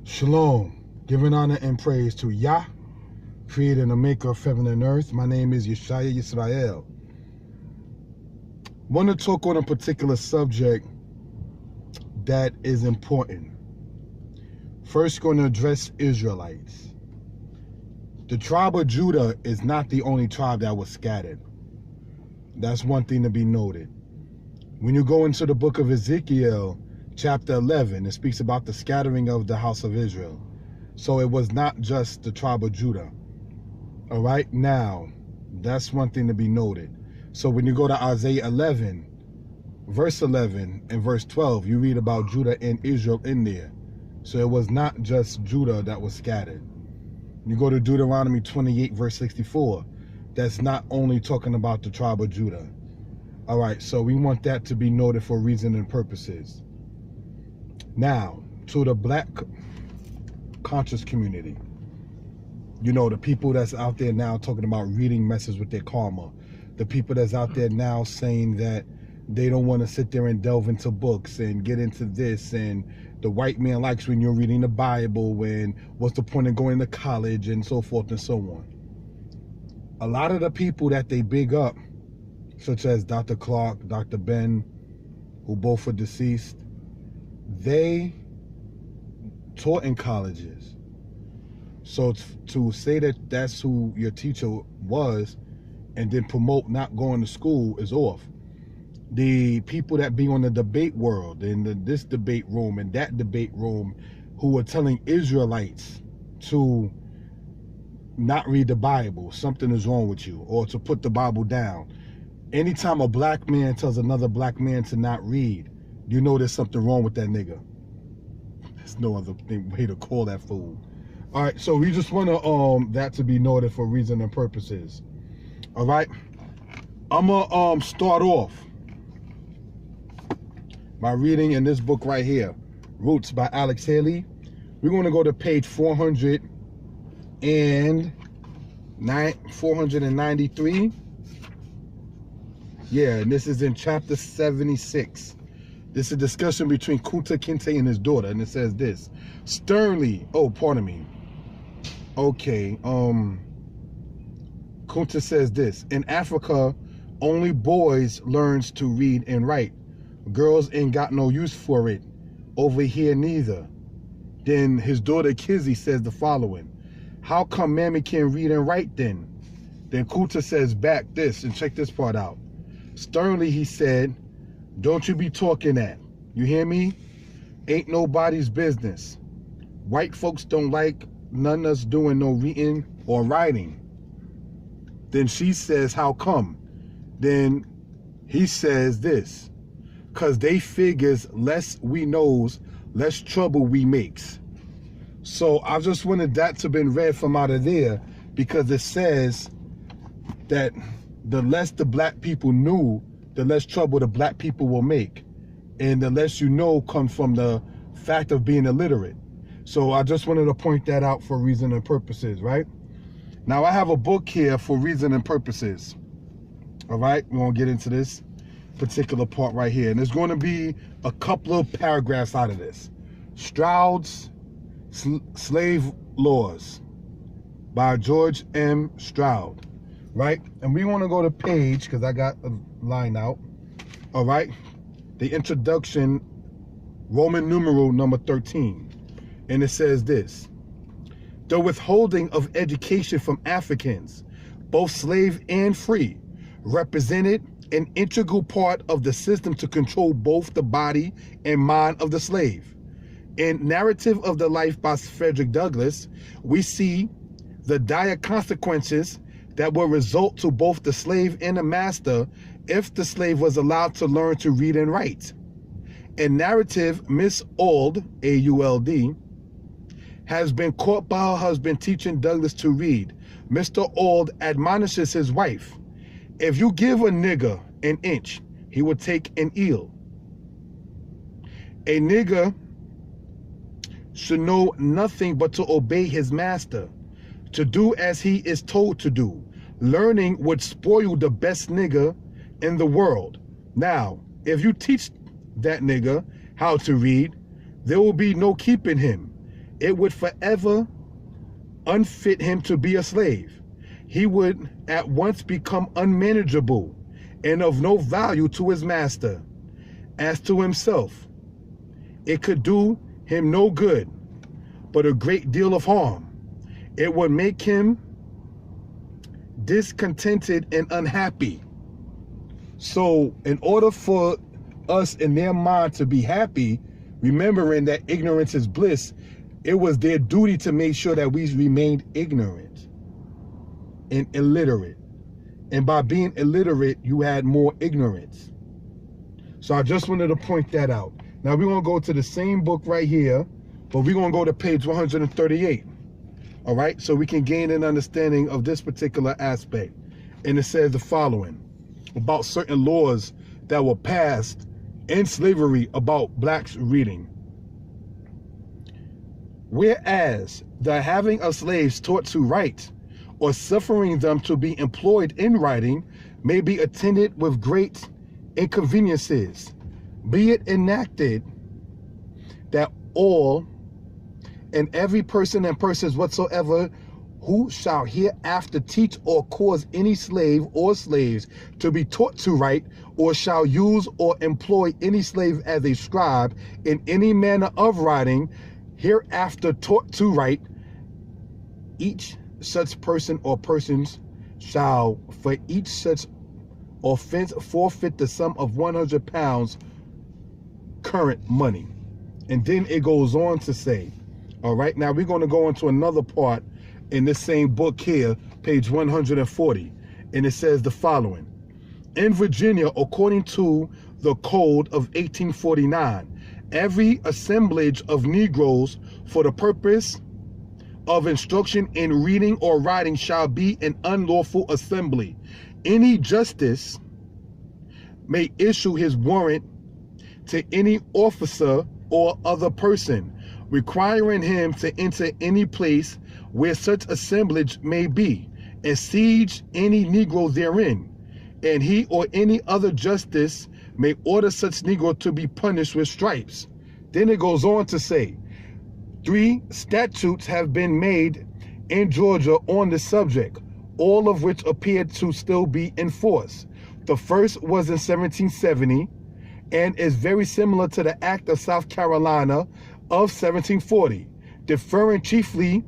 Shalom, giving honor and praise to Yah, creator and the maker of heaven and earth. My name is Yeshaya Yisrael. Want to talk on a particular subject that is important. First, going to address Israelites. The tribe of Judah is not the only tribe that was scattered. That's one thing to be noted. When you go into the book of Ezekiel, chapter 11, it speaks about the scattering of the house of Israel. So it was not just the tribe of Judah. All right, now, that's one thing to be noted. So when you go to Isaiah 11, verse 11 and verse 12, you read about Judah and Israel in there. So it was not just Judah that was scattered. You go to Deuteronomy 28, verse 64, that's not only talking about the tribe of Judah. All right, so we want that to be noted for reason and purposes. Now, to the black conscious community, you know, the people that's out there now talking about reading messages with their karma, the people that's out there now saying that they don't want to sit there and delve into books and get into this, and the white man likes when you're reading the Bible, and what's the point of going to college, and so forth and so on. A lot of the people that they big up, such as Dr. Clark, Dr. Ben, who both are deceased, they taught in colleges. So to say that that's who your teacher was and then promote not going to school is off. The people that be on the debate world and this debate room and that debate room who are telling Israelites to not read the Bible, something is wrong with you, or to put the Bible down. Anytime a black man tells another black man to not read, you know there's something wrong with that nigga. There's no other way to call that fool. All right, so we just want to that to be noted for reason and purposes. All right, I'm gonna start off by reading in this book right here, Roots by Alex Haley. We're going to go to page 493. Yeah, and this is in chapter 76. This is a discussion between Kunta Kinte and his daughter, and it says this. Sternly, oh, pardon me. Okay, Kunta says this. In Africa, only boys learns to read and write. Girls ain't got no use for it. Over here neither. Then his daughter Kizzy says the following. How come Mammy can't read and write then? Then Kunta says back this, and check this part out. Sternly he said, don't you be talking that. You hear me? Ain't nobody's business. White folks don't like none of us doing no reading or writing. Then she says, how come? Then he says this. Cause they figures less we knows, less trouble we makes. So I just wanted that to been read from out of there, because it says that the less the black people knew, the less trouble the black people will make. And the less you know comes from the fact of being illiterate. So I just wanted to point that out for reason and purposes, right? Now I have a book here for reason and purposes. All right, we're gonna get into this particular part right here. And there's going to be a couple of paragraphs out of this. Stroud's Slave Laws by George M. Stroud, right? And we want to go to page, because I got a line out. All right, the introduction, Roman numeral number 13. And it says this. The withholding of education from Africans, both slave and free, represented an integral part of the system to control both the body and mind of the slave. In Narrative of the Life by Frederick Douglass, we see the dire consequences that will result to both the slave and the master if the slave was allowed to learn to read and write. In Narrative, Miss Auld, A-U-L-D, has been caught by her husband teaching Douglass to read. Mr. Auld admonishes his wife, if you give a nigger an inch, he will take an eel. A nigger should know nothing but to obey his master, to do as he is told to do. Learning would spoil the best nigger in the world. Now, if you teach that nigger how to read, there will be no keeping him. it would forever unfit him to be a slave. He would at once become unmanageable and of no value to his master. As to himself, it could do him no good, but a great deal of harm. It would make him discontented and unhappy. So in order for us in their mind to be happy, remembering that ignorance is bliss, it was their duty to make sure that we remained ignorant and illiterate. And by being illiterate, you had more ignorance. So I just wanted to point that out. Now we're going to go to the same book right here, but we're going to go to page 138. All right, so we can gain an understanding of this particular aspect. And it says the following about certain laws that were passed in slavery about blacks reading. Whereas the having of slaves taught to write or suffering them to be employed in writing may be attended with great inconveniences, be it enacted that all and every person and persons whatsoever who shall hereafter teach or cause any slave or slaves to be taught to write, or shall use or employ any slave as a scribe in any manner of writing, hereafter taught to write, each such person or persons shall for each such offense forfeit the sum of 100 pounds current money. And then it goes on to say, all right, now we're going to go into another part in this same book here, page 140, and it says the following. In Virginia, according to the Code of 1849, every assemblage of Negroes for the purpose of instruction in reading or writing shall be an unlawful assembly. Any justice may issue his warrant to any officer or other person, requiring him to enter any place where such assemblage may be, and siege any Negro therein, and he or any other justice may order such Negro to be punished with stripes. Then it goes on to say, 3 statutes have been made in Georgia on the subject, all of which appear to still be in force. The first was in 1770 and is very similar to the Act of South Carolina of 1740, differing chiefly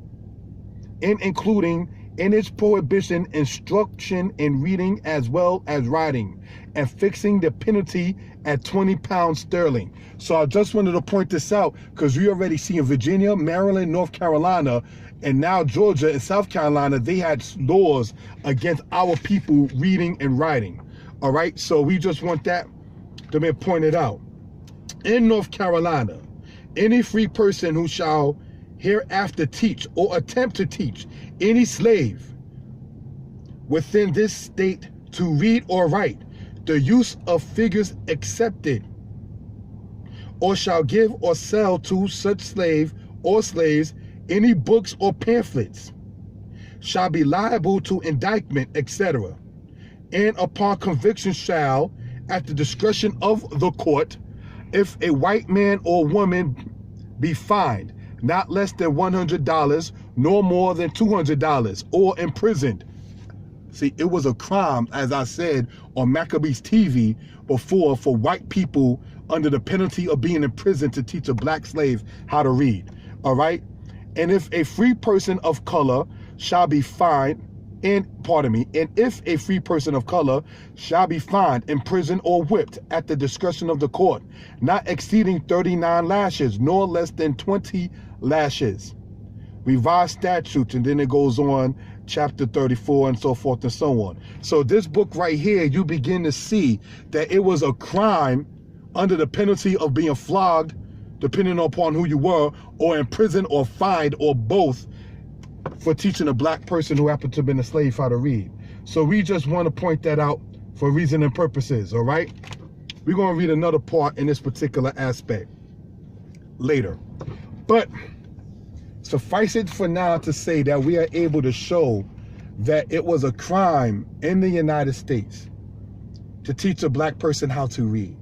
in including in its prohibition instruction in reading as well as writing, and fixing the penalty at 20 pounds sterling. So I just wanted to point this out because we already see in Virginia, Maryland, North Carolina, and now Georgia and South Carolina, they had laws against our people reading and writing. All right, so we just want that to be pointed out. In North Carolina, any free person who shall hereafter teach or attempt to teach any slave within this state to read or write, the use of figures accepted, or shall give or sell to such slave or slaves any books or pamphlets, shall be liable to indictment, etc. And upon conviction shall, at the discretion of the court, if a white man or woman be fined not less than $100, nor more than $200, or imprisoned. See, it was a crime, as I said on Maccabees TV before, for white people under the penalty of being in prison to teach a black slave how to read. All right? And if a free person of color shall be fined, and if a free person of color shall be fined, imprisoned, or whipped at the discretion of the court, not exceeding 39 lashes, nor less than 20 lashes. Revised statutes, and then it goes on, chapter 34, and so forth and so on. So this book right here, you begin to see that it was a crime under the penalty of being flogged, depending upon who you were, or in prison, or fined, or both, for teaching a black person who happened to have been a slave how to read. So we just want to point that out for reason and purposes, all right? We're going to read another part in this particular aspect later. But suffice it for now to say that we are able to show that it was a crime in the United States to teach a black person how to read.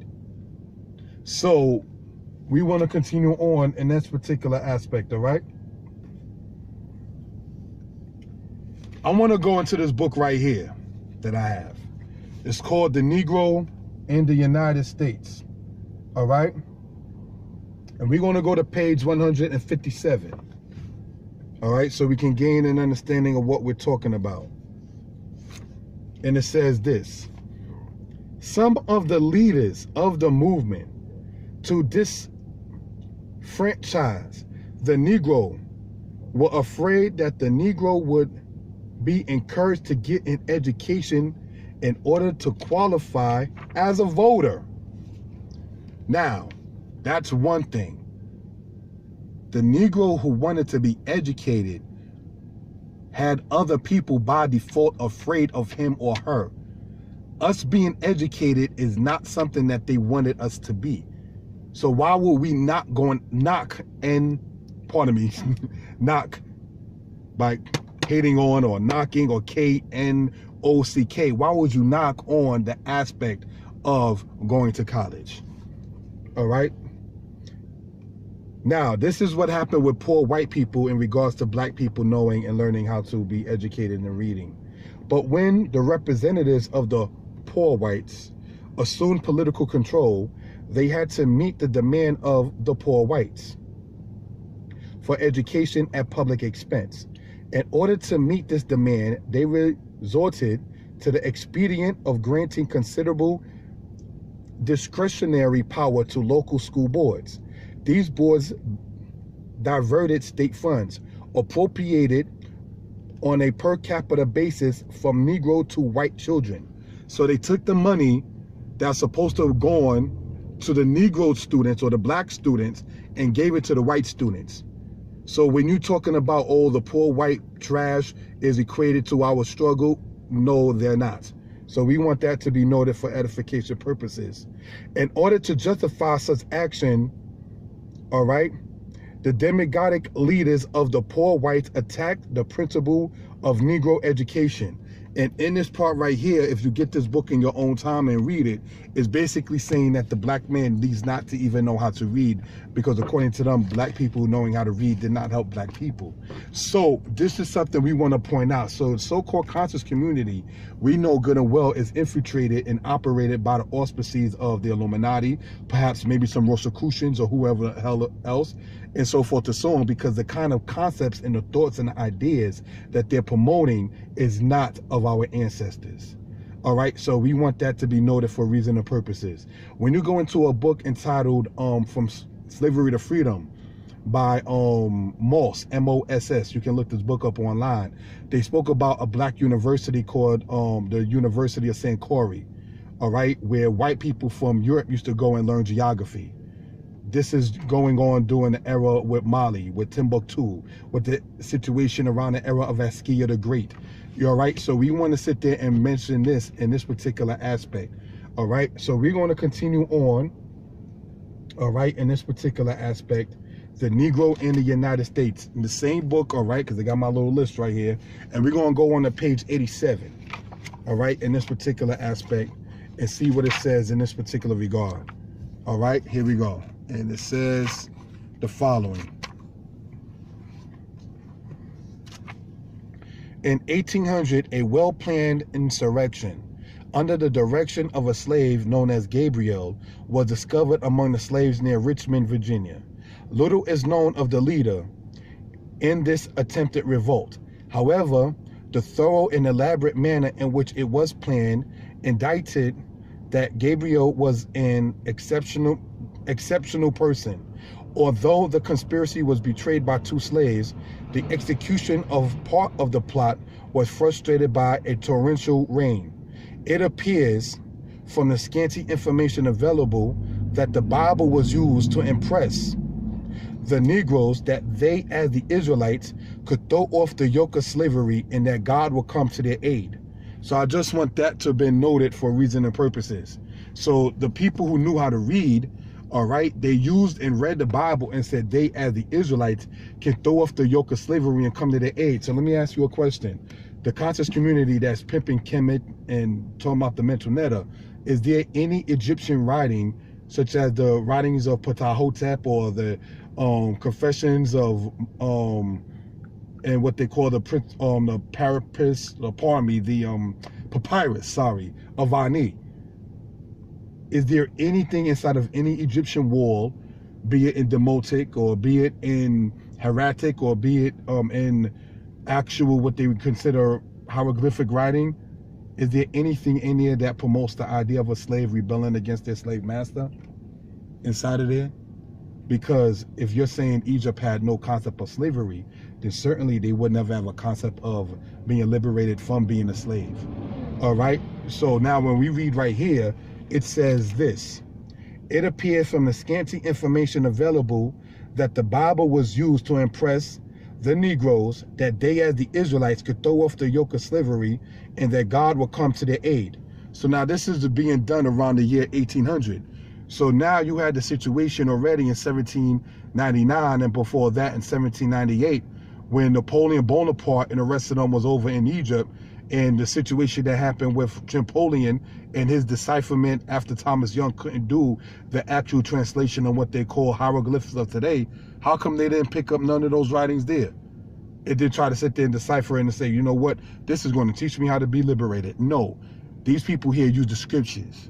So we want to continue on in this particular aspect, all right? I want to go into this book right here that I have. It's called The Negro in the United States, all right? And we're going to go to page 157, all right? So we can gain an understanding of what we're talking about. And it says this: some of the leaders of the movement to disfranchise the Negro were afraid that the Negro would be encouraged to get an education in order to qualify as a voter. Now, that's one thing. The Negro who wanted to be educated had other people by default afraid of him or her. Us being educated is not something that they wanted us to be. So why would we not go and knock by hating on or knocking or K-N-O-C-K? Why would you knock on the aspect of going to college? All right. Now, this is what happened with poor white people in regards to black people knowing and learning how to be educated and reading. But when the representatives of the poor whites assumed political control, they had to meet the demand of the poor whites for education at public expense. In order to meet this demand, they resorted to the expedient of granting considerable discretionary power to local school boards. These boards diverted state funds, appropriated on a per capita basis from Negro to white children. So they took the money that's supposed to have gone to the Negro students or the black students and gave it to the white students. So when you're talking about, oh, the poor white trash is equated to our struggle, no, they're not. So we want that to be noted for edification purposes. In order to justify such action, all right, the demagogic leaders of the poor whites attacked the principle of Negro education. And in this part right here, if you get this book in your own time and read it, it's basically saying that the black man needs not to even know how to read, because according to them, black people knowing how to read did not help black people. So this is something we want to point out. So the so-called conscious community, we know good and well, is infiltrated and operated by the auspices of the Illuminati, perhaps maybe some Rosicrucians or whoever the hell else, and so forth and so on, because the kind of concepts and the thoughts and the ideas that they're promoting is not of our ancestors. All right, so we want that to be noted for reason and purposes. When you go into a book entitled From Slavery to Freedom by Moss, M-O-S-S, you can look this book up online. They spoke about a black university called the University of St. Corey, all right, where white people from Europe used to go and learn geography. This is going on during the era with Mali, with Timbuktu, with the situation around the era of Askia the Great. You're all right. So we want to sit there and mention this in this particular aspect. All right. So we're going to continue on. All right. In this particular aspect, the Negro in the United States, in the same book. All right. Because I got my little list right here. And we're going to go on to page 87. All right. In this particular aspect and see what it says in this particular regard. All right. Here we go. And it says the following. In 1800, a well-planned insurrection under the direction of a slave known as Gabriel was discovered among the slaves near Richmond, Virginia. Little is known of the leader in this attempted revolt. However, the thorough and elaborate manner in which it was planned indicted that Gabriel was an exceptional person. Although the conspiracy was betrayed by two slaves, the execution of part of the plot was frustrated by a torrential rain. It appears from the scanty information available that the Bible was used to impress the Negroes that they, as the Israelites, could throw off the yoke of slavery and that God will come to their aid. So I just want that to have been noted for reason and purposes. So the people who knew how to read, all right, they used and read the Bible and said they, as the Israelites, can throw off the yoke of slavery and come to their aid. So let me ask you a question. The conscious community that's pimping Kemet and talking about the mental netta, is there any Egyptian writing such as the writings of Ptahhotep or the confessions of and what they call the papyrus, sorry, of Ani. Is there anything inside of any Egyptian wall, be it in Demotic or be it in Hieratic or be it in actual what they would consider hieroglyphic writing? Is there anything in there that promotes the idea of a slave rebelling against their slave master inside of there? Because if you're saying Egypt had no concept of slavery, then certainly they would never have a concept of being liberated from being a slave. All right? So now when we read right here, it says this: it appears from the scanty information available that the Bible was used to impress the Negroes that they, as the Israelites, could throw off the yoke of slavery and that God will come to their aid. So now this is being done around the year 1800. So now you had the situation already in 1799 and before that in 1798 when Napoleon Bonaparte and the rest of them was over in Egypt, and the situation that happened with Napoleon and his decipherment after Thomas Young couldn't do the actual translation of what they call hieroglyphs of today. How come they didn't pick up none of those writings there? It did try to sit there and decipher it and say, you know what, this is going to teach me how to be liberated. No, these people here use the scriptures.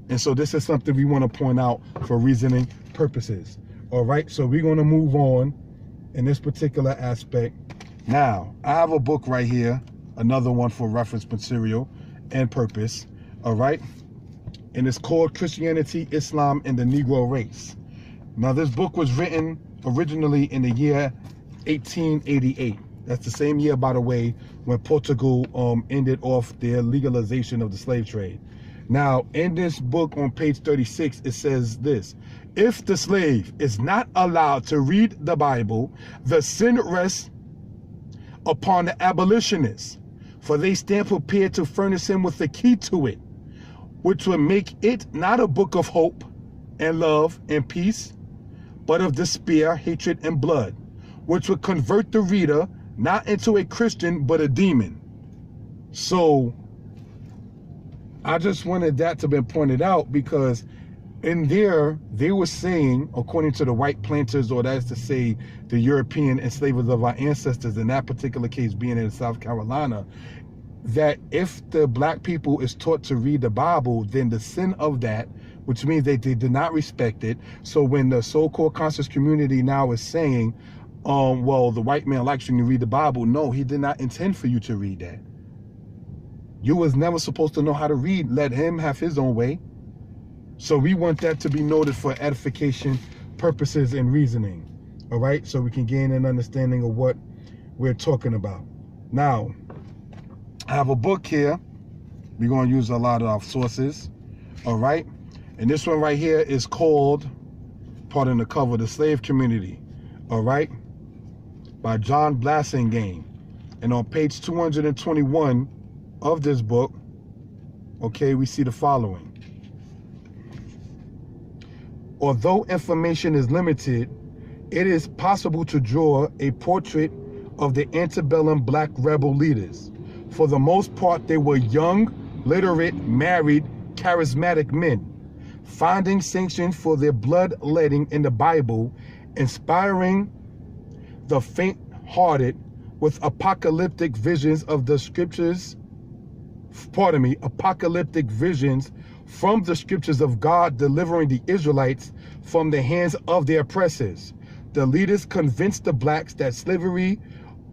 And so this is something we want to point out for reasoning purposes. All right, so we're going to move on in this particular aspect. Now, I have a book right here, another one for reference material and purpose. All right, and it's called Christianity, Islam, and the Negro Race. Now, this book was written originally in the year 1888. That's the same year, by the way, when Portugal ended off their legalization of the slave trade. Now, in this book on page 36, it says this: if the slave is not allowed to read the Bible, the sin rests upon the abolitionists, for they stand prepared to furnish him with the key to it, which would make it not a book of hope and love and peace, but of despair, hatred, and blood, which would convert the reader not into a Christian, but a demon. So I just wanted that to be pointed out, because in there, they were saying, according to the white planters, or that is to say, the European enslavers of our ancestors, in that particular case being in South Carolina, that if the black people is taught to read the Bible, then the sin of that, which means that they did not respect it. So when the so-called conscious community now is saying, well, the white man likes you to read the Bible, no, he did not intend for you to read that. You was never supposed to know how to read. Let him have his own way. So we want that to be noted for edification purposes and reasoning. All right, so we can gain an understanding of what we're talking about. Now, I have a book here. We're going to use a lot of our sources. All right, and this one right here is called, pardon the cover, The Slave Community. All right, by John Blasingame. And on page 221 of this book, okay, we see the following: although information is limited, it is possible to draw a portrait of the antebellum black rebel leaders. For the most part, they were young, literate, married, charismatic men, finding sanction for their bloodletting in the Bible, inspiring the faint-hearted with apocalyptic visions of the scriptures, apocalyptic visions from the scriptures of God, delivering the Israelites from the hands of their oppressors. The leaders convinced the blacks that slavery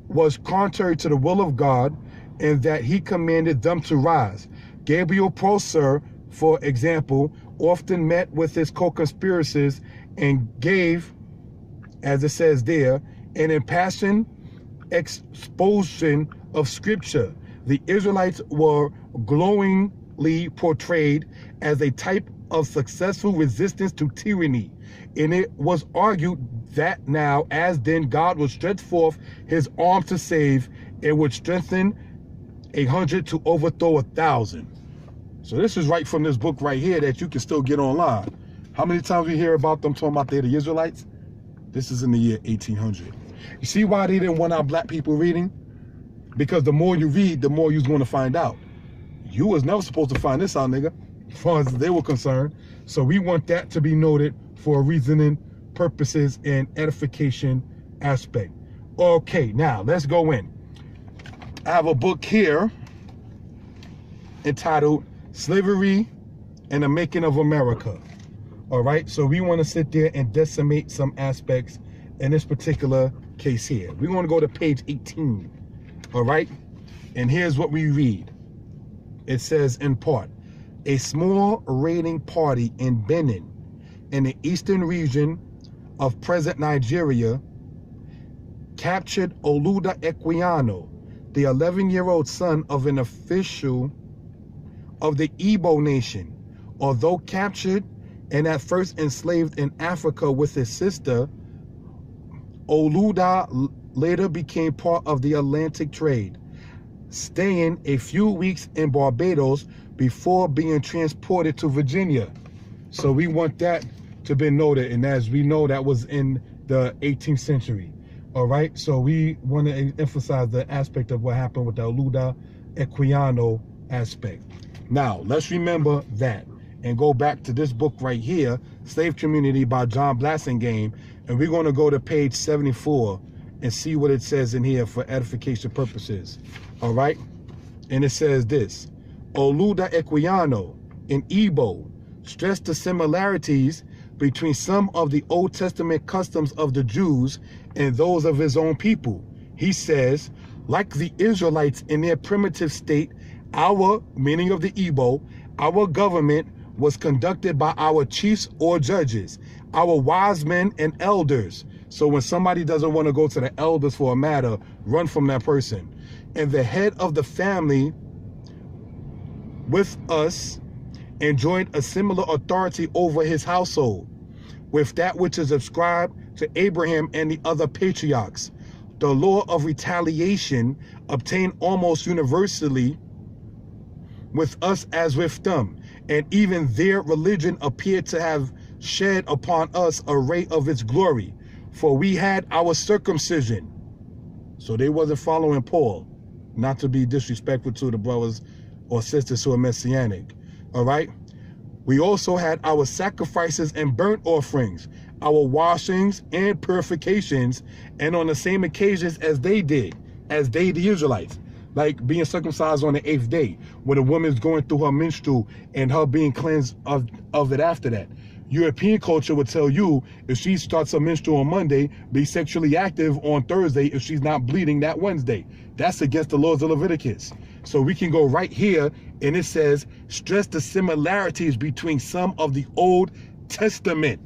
was contrary to the will of God and that he commanded them to rise. Gabriel Prosser, for example, often met with his co-conspirators and gave, as it says there, an impassioned exposition of scripture. The Israelites were glowingly portrayed as a type of successful resistance to tyranny, and it was argued that now as then God would stretch forth his arm to save, it would strengthen 100 to overthrow 1,000. So this is right from this book right here that you can still get online. How many times we hear about them talking about they're the Israelites? This is in the year 1800. You see why they didn't want our black people reading? Because the more you read, the more you're going to find out. You was never supposed to find this out, nigga. as far as they were concerned. So we want that to be noted for reasoning purposes and edification aspect. Okay, now let's go in. I have a book here entitled Slavery and the Making of America. All right, so we want to sit there and decimate some aspects in this particular case here. We want to go to page 18. All right, and here's what we read. It says in part, a small raiding party in Benin in the eastern region of present Nigeria captured Oluda Equiano, the 11-year-old son of an official of the Igbo nation. Although captured and at first enslaved in Africa with his sister, Oluda later became part of the Atlantic trade, staying a few weeks in Barbados before being transported to Virginia. So we want that to be noted, and as we know, that was in the 18th century. All right, so we want to emphasize the aspect of what happened with the Oluda Equiano aspect. Now, let's remember that and go back to this book right here, Slave Community by John Blassingame, and we're going to go to page 74 and see what it says in here for edification purposes. All right, and it says this: Oluda Equiano in Igbo stressed the similarities between some of the Old Testament customs of the Jews and those of his own people. He says, like the Israelites in their primitive state, our, meaning of the Igbo, our government was conducted by our chiefs or judges, our wise men and elders. So when somebody doesn't want to go to the elders for a matter, run from that person. And the head of the family with us enjoyed a similar authority over his household, with that which is ascribed to Abraham and the other patriarchs. The law of retaliation obtained almost universally with us as with them, and even their religion appeared to have shed upon us a ray of its glory, for we had our circumcision. So they wasn't following Paul, not to be disrespectful to the brothers or sisters who are messianic. All right, we also had our sacrifices and burnt offerings, our washings and purifications, and on the same occasions as they did, the Israelites, like being circumcised on the 8th day, when a woman's going through her menstrual and her being cleansed of it after that. European culture would tell you if she starts her menstrual on Monday, be sexually active on Thursday if she's not bleeding that Wednesday. That's against the laws of Leviticus. So we can go right here, and it says, stress the similarities between some of the Old Testament.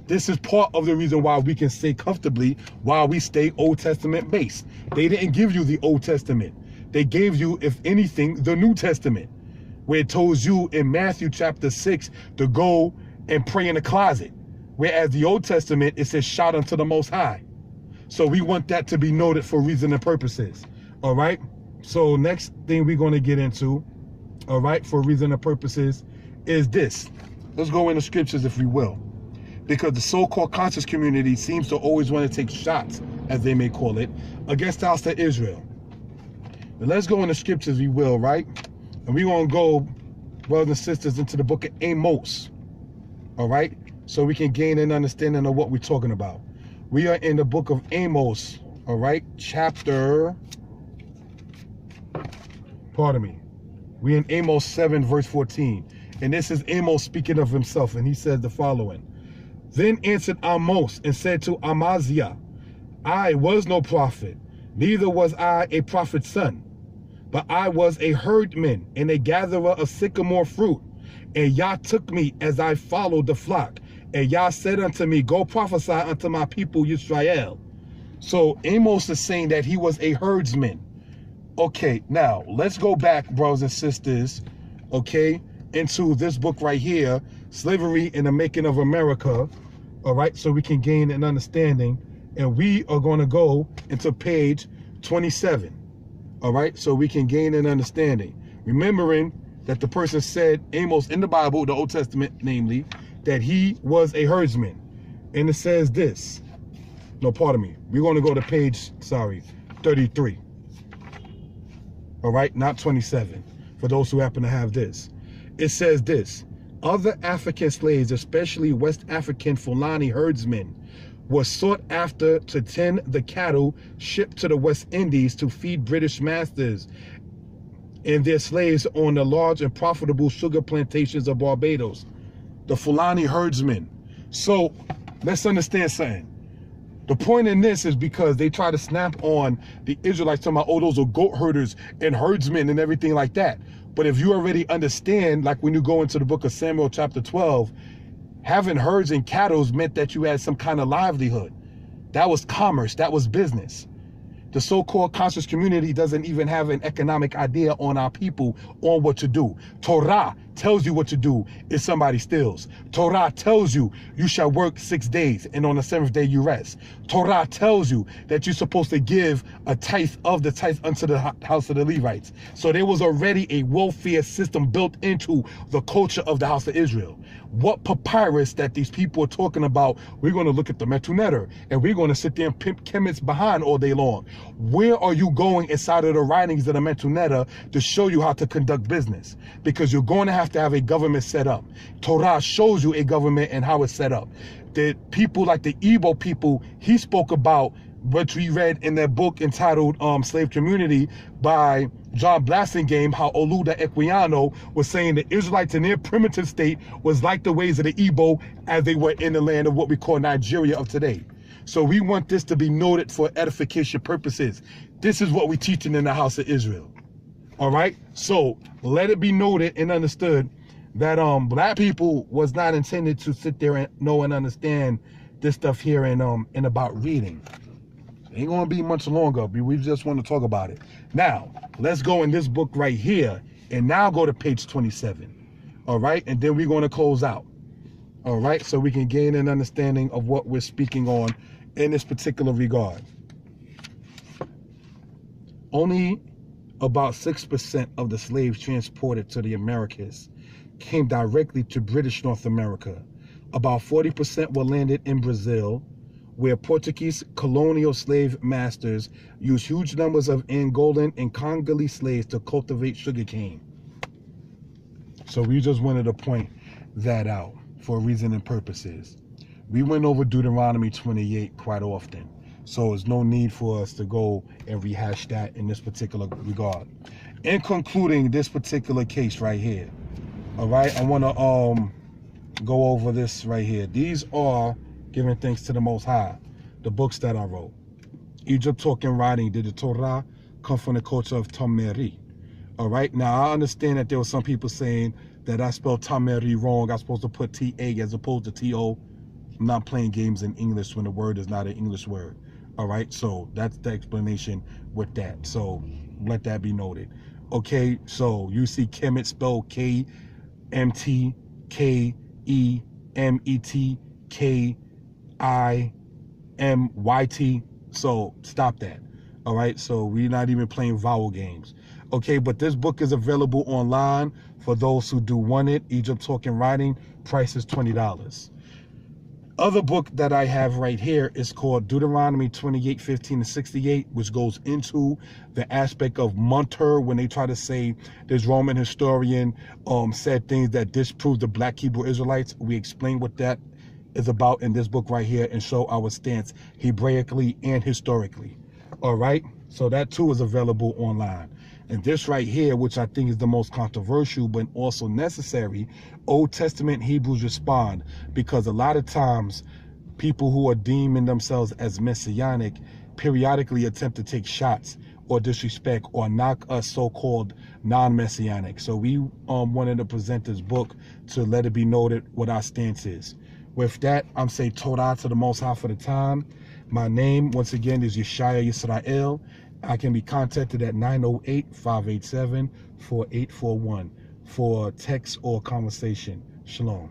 This is part of the reason why we can stay comfortably while we stay Old Testament based. They didn't give you the Old Testament. They gave you, if anything, the New Testament, where it tells you in Matthew chapter 6 to go and pray in the closet. Whereas the Old Testament, it says shout unto the Most High. So we want that to be noted for reason and purposes. All right. So next thing we're going to get into, all right, for reason and purposes, is this. Let's go into scriptures, if we will, because the so-called conscious community seems to always want to take shots, as they may call it, against the house of Israel. But let's go into scriptures, we will, right? And we're going to go, brothers and sisters, into the book of Amos. All right, so we can gain an understanding of what we're talking about. We are in the book of Amos, all right, we're in Amos 7 verse 14, and this is Amos speaking of himself, and he says the following: Then answered Amos and said to Amaziah, I was no prophet, neither was I a prophet's son, but I was a herdman and a gatherer of sycamore fruit. And Yah took me as I followed the flock. And Yah said unto me, go prophesy unto my people Yisrael. So Amos is saying that he was a herdsman. Okay, now let's go back, brothers and sisters, okay, into this book right here, Slavery and the Making of America. All right, so we can gain an understanding. And we are going to go into page 27. All right, so we can gain an understanding. Remembering that the person said, Amos in the Bible, the Old Testament, namely, that he was a herdsman. And it says this. No, pardon me. We're going to go to page, 33. All right, not 27, for those who happen to have this. it says this: other African slaves, especially West African Fulani herdsmen, were sought after to tend the cattle shipped to the West Indies to feed British masters and their slaves on the large and profitable sugar plantations of Barbados. The Fulani herdsmen. So let's understand something. The point in this is because they try to snap on the Israelites talking about, oh, those are goat herders and herdsmen and everything like that. But if you already understand, like when you go into the book of Samuel chapter 12, having herds and cattle meant that you had some kind of livelihood. That was commerce, that was business. The so-called conscious community doesn't even have an economic idea on our people on what to do. Torah tells you what to do if somebody steals. Torah tells you you shall work 6 days and on the 7th day you rest. Torah tells you that you're supposed to give a tithe of the tithe unto the house of the Levites. So there was already a welfare system built into the culture of the house of Israel. What papyrus that these people are talking about, we're going to look at the Metu Neter and we're going to sit there and pimp Kemet's behind all day long. Where are you going inside of the writings of the Metu Neter to show you how to conduct business? Because you're going to have a government set up. Torah shows you a government and how it's set up. The people like the Igbo people, he spoke about what we read in that book entitled Slave Community by John Blassingame, how Oluda Equiano was saying the Israelites in their primitive state was like the ways of the Igbo as they were in the land of what we call Nigeria of today. So we want this to be noted for edification purposes. This is what we're teaching in the house of Israel. All right, so let it be noted and understood that black people was not intended to sit there and know and understand this stuff here and about reading. It ain't gonna be much longer. We just want to talk about it. Now, let's go in this book right here and now go to page 27. All right, and then we're going to close out. All right, so we can gain an understanding of what we're speaking on in this particular regard. Only about 6% of the slaves transported to the Americas came directly to British North America. About 40% were landed in Brazil, where Portuguese colonial slave masters used huge numbers of Angolan and Congolese slaves to cultivate sugarcane. So we just wanted to point that out for reason and purposes. We went over Deuteronomy 28 quite often, so there's no need for us to go and rehash that in this particular regard. In concluding this particular case right here, all right, I want to go over this right here. These are giving thanks to the Most High, the books that I wrote. Egypt Talking Writing, did the Torah come from the culture of Tameri? All right, now I understand that there were some people saying that I spelled Tameri wrong. I'm supposed to put T-A as opposed to T-O. I'm not playing games in English when the word is not an English word. All right, so that's the explanation with that. So let that be noted. Okay, so you see Kemet spelled K-M-T-K-E-M-E-T-K-I-M-Y-T. So stop that. All right, so we're not even playing vowel games. Okay, but this book is available online for those who do want it. Egypt Talking Writing, price is $20. Other book that I have right here is called Deuteronomy 28:15-68, which goes into the aspect of Munter when they try to say this Roman historian said things that disprove the black Hebrew Israelites. We explain what that is about in this book right here and show our stance Hebraically and historically. All right, so that too is available online. And this right here, which I think is the most controversial but also necessary, Old Testament Hebrews respond, because a lot of times people who are deeming themselves as messianic periodically attempt to take shots or disrespect or knock us so-called non-messianic. So we wanted to present this book to let it be noted what our stance is. With that, I'm saying Torah to the Most High for the time. My name, once again, is Yeshaya Yisrael. I can be contacted at 908-587-4841 for text or conversation. Shalom.